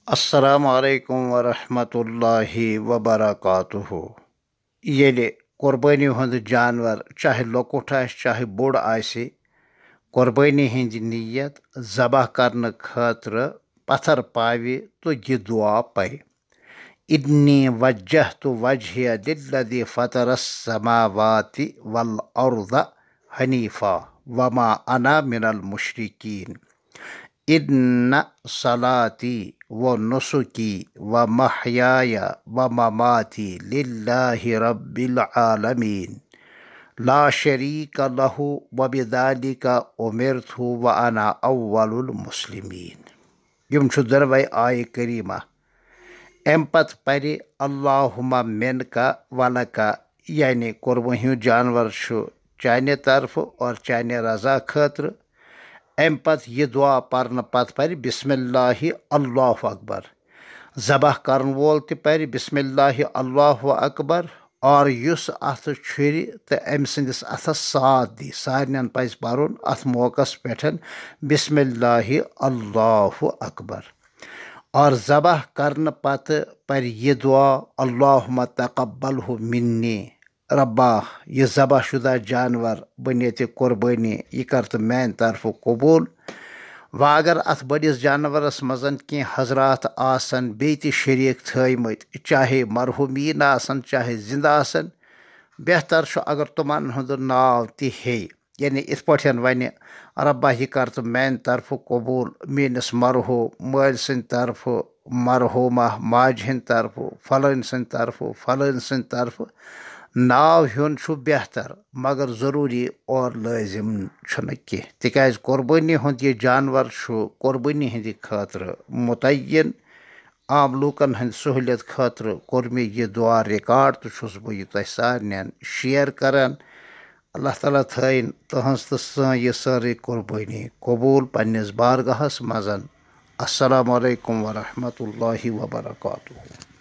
अस्सलामु अलैकुम वरहमतुल्लाहि वबरकातुहु। येले कुर्बानी हुंद जानवर चाहे लोकुट आसि चाहे बोड़ आसि, कुर्बानी हिंद नीयत ज़बह करने खतर पत्थर पावे तो यह दुआ परे। इन्नी वज्जहतु वजहिय लिल्लज़ी फ़तरस समावाति वल अर्ज़ हनीफ़ा वमा अना मिनल मुशरिकीन। इन्ना सलाती व नुसुकी व महयाय व ममाती लिल्लाहि रब्बिल आलमीन ला शरीक लहु व बिज़ालिका उमिरतु व अना अव्वलुल मुस्लिमीन। यम छु दरवै आय करीमा। अम पत परे अल्लाहुम्मा मिनका वलका, यानी कुर्बानी जानवर छु चाने तरफ और चाने रजा खतर। अम पत यह दुआ पर्न पत पर बिस्मिल्लाहि अल्लाहु अकबर। ज़बह करन वोल ते पर बिस्मिल्लाहि अल्लाहु अकबर, और युस अथ छुरी तो अम सिंदिस अथस साथ दी। सारन पज परुन अथ मौकस पेठन बिस्मिल्लाहि अल्लाहु अकबर। और ज़बह करन पत पर यह दुआ अल्लाहुम्मा तक़ब्बलहु मिन्नी। रब्बा यह ज़बह शुदा जानवर बनियत कुर्बानी यह कर तो मैन तरफ कबूल। व अगर अथ बड़िस जानवरस मजन की हजरात आसन बेति शरीक थमत, चाहे मरहुमीन आसन चाहे जिंदा आसन, बेहतर छु अगर तुमन हुंद नाव ति हे। यानी इत पठन वन रब्बा यह कर तो मैन तरफ कबूल, मेनिस मरहू माल सद तरफ, मरहुमा माज हिंद तरफ, फलन सद तरफ फलन सद तरफ नाव हेन छु बेहतर, मगर ज़रूरी और लाजिम छुन कह। तिकाज कुर्बानी हुंद यह जानवर छु कुर्बानी हिंद खतर मुतय्यन। आम लूकन हंद सहूलियत खतर कोर मे यह दुआ रिकॉर्ड तो छुस बह यह तुह सारन शेयर करान। अल्लाह ताला थन तहस तो सन यह सारी कुर्बानी कबूल पन्निस बारगाहस मजन। अस्सलामु अलैकुम वरहमतुल्लाहि वबरकातुहू।